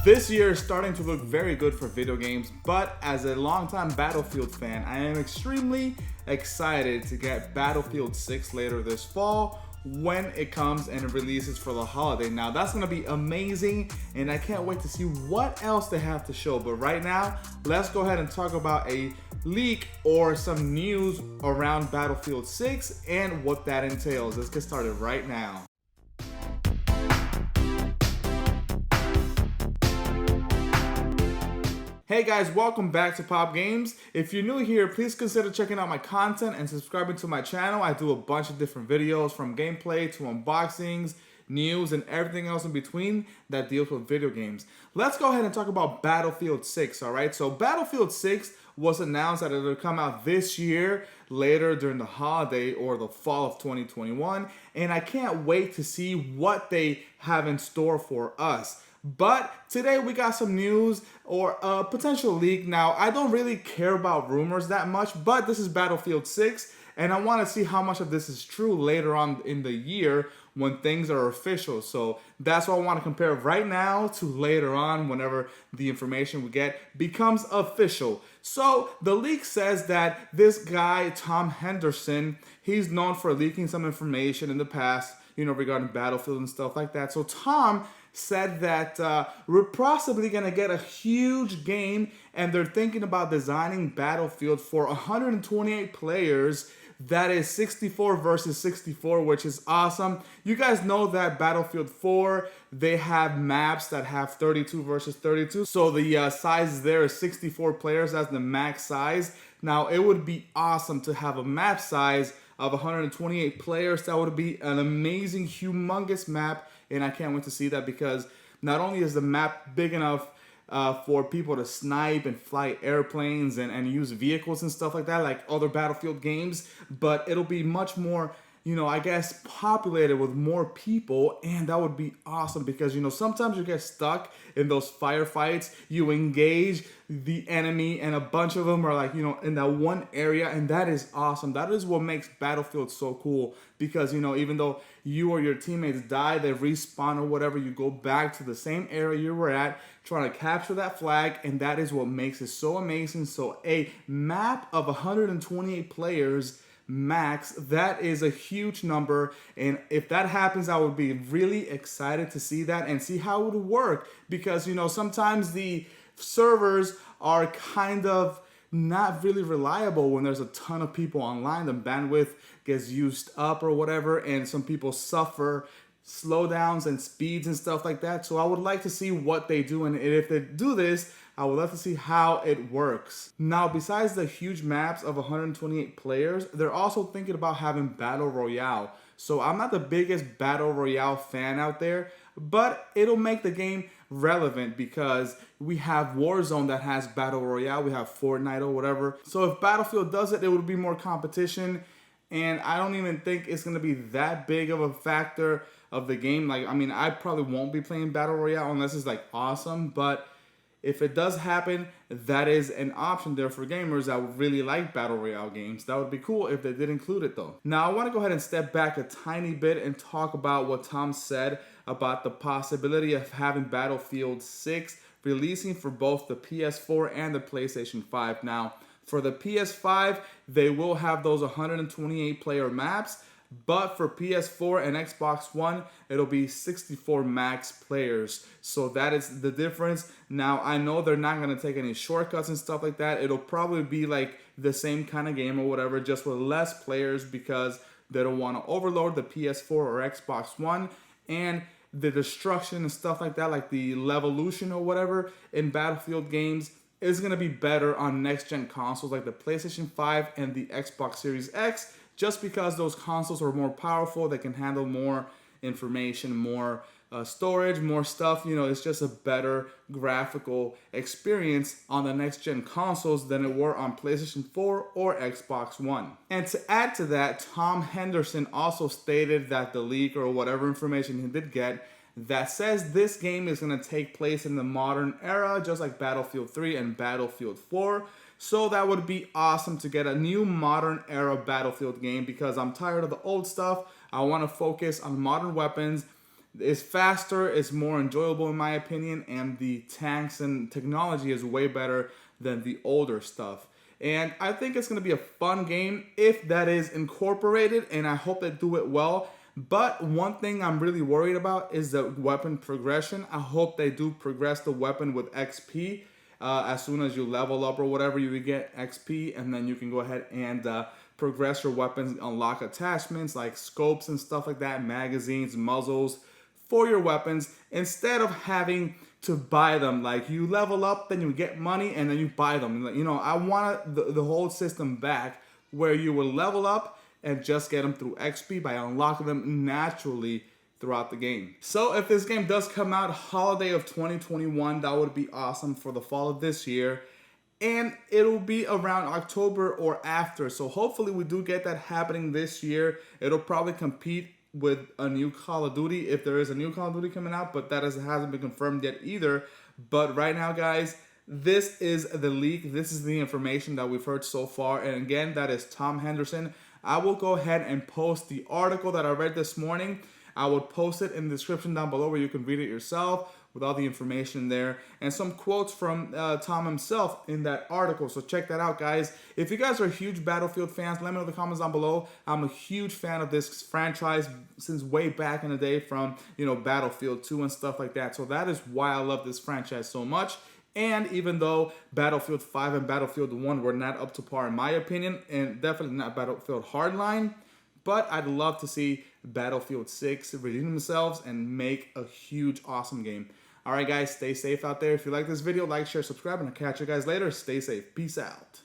This year is starting to look very good for video games, but as a longtime Battlefield fan, I am extremely excited to get Battlefield 6 later this fall when it comes and it releases for the holiday. Now that's gonna be amazing and I can't wait to see what else they have to show. But right now, let's go ahead and talk about a leak or some news around Battlefield 6 and what that entails. Let's get started right now. Hey guys, welcome back to Pop Games. If you're new here, please consider checking out my content and subscribing to my channel. I do a bunch of different videos from gameplay to unboxings, news, and everything else in between that deals with video games. Let's go ahead and talk about Battlefield 6, alright? So Battlefield 6 was announced that it would come out this year, later during the holiday or the fall of 2021, and I can't wait to see what they have in store for us. But today we got some news or a potential leak. Now, I don't really care about rumors that much, but this is Battlefield 6, and I want to see how much of this is true later on in the year when things are official. So that's what I want to compare right now to later on whenever the information we get becomes official. So the leak says that this guy, Tom Henderson, he's known for leaking some information in the past, regarding Battlefield and stuff like that. So Tom said that we're possibly gonna get a huge game and they're thinking about designing Battlefield for 128 players. That is 64 versus 64, which is awesome. You guys know that Battlefield 4, they have maps that have 32 versus 32. So the size there is 64 players as the max size. Now, it would be awesome to have a map size of 128 players. That would be an amazing, humongous map. And I can't wait to see that because not only is the map big enough for people to snipe and fly airplanes and use vehicles and stuff like that, like other Battlefield games, but it'll be much more, I guess, populated with more people, and that would be awesome because, sometimes you get stuck in those firefights, you engage the enemy, and a bunch of them are like, in that one area, and that is awesome. That is what makes Battlefield so cool because, even though you or your teammates die, they respawn or whatever, you go back to the same area you were at, trying to capture that flag, and that is what makes it so amazing. So a map of 128 players max, that is a huge number, and if that happens, I would be really excited to see that and see how it would work because sometimes the servers are kind of not really reliable when there's a ton of people online. The bandwidth gets used up or whatever, and some people suffer slowdowns and speeds and stuff like that. So I would like to see what they do, and if they do this, I would love to see how it works. Now, besides the huge maps of 128 players, they're also thinking about having Battle Royale. So I'm not the biggest Battle Royale fan out there, but it'll make the game relevant because we have Warzone that has Battle Royale, we have Fortnite or whatever. So if Battlefield does it, it would be more competition, and I don't even think it's gonna be that big of a factor of the game. I probably won't be playing Battle Royale unless it's awesome, but if it does happen, that is an option there for gamers that would really like Battle Royale games. That would be cool if they did include it though. Now I want to go ahead and step back a tiny bit and talk about what Tom said about the possibility of having Battlefield 6 releasing for both the PS4 and the PlayStation 5. Now, for the PS5, they will have those 128 player maps, but for PS4 and Xbox One, it'll be 64 max players. So that is the difference. Now, I know they're not going to take any shortcuts and stuff like that. It'll probably be like the same kind of game or whatever, just with less players because they don't want to overload the PS4 or Xbox One. And the destruction and stuff like that, like the Levolution or whatever in Battlefield games, is going to be better on next-gen consoles like the PlayStation 5 and the Xbox Series X, just because those consoles are more powerful. They can handle more information, more storage, more stuff. It's just a better graphical experience on the next-gen consoles than it were on PlayStation 4 or Xbox One. And to add to that, Tom Henderson also stated that the leak or whatever information he did get that says this game is going to take place in the modern era, just like Battlefield 3 and Battlefield 4. So that would be awesome to get a new modern era Battlefield game because I'm tired of the old stuff. I want to focus on modern weapons It's faster, it's more enjoyable in my opinion, and the tanks and technology is way better than the older stuff. And I think it's going to be a fun game if that is incorporated, and I hope they do it well. But one thing I'm really worried about is the weapon progression. I hope they do progress the weapon with XP. As soon as you level up or whatever, you get XP, and then you can go ahead and progress your weapons, unlock attachments like scopes and stuff like that, magazines, muzzles for your weapons, instead of having to buy them. Like, you level up, then you get money, and then you buy them. You know, I want the whole system back where you will level up and just get them through XP by unlocking them naturally throughout the game. So if this game does come out holiday of 2021, that would be awesome for the fall of this year. And it'll be around October or after. So hopefully we do get that happening this year. It'll probably compete with a new Call of Duty if there is a new Call of Duty coming out, but that hasn't been confirmed yet either. But right now, guys, this is the leak. This is the information that we've heard so far. And again, that is Tom Henderson. I will go ahead and post the article that I read this morning. I will post it in the description down below where you can read it yourself with all the information there and some quotes from Tom himself in that article. So check that out, guys. If you guys are huge Battlefield fans, let me know in the comments down below. I'm a huge fan of this franchise since way back in the day from, you know, Battlefield 2 and stuff like that. So that is why I love this franchise so much. And even though Battlefield 5 and Battlefield 1 were not up to par in my opinion, and definitely not Battlefield Hardline, but I'd love to see Battlefield 6 redeem themselves and make a huge, awesome game. All right, guys, stay safe out there. If you like this video, like, share, subscribe, and I'll catch you guys later. Stay safe. Peace out.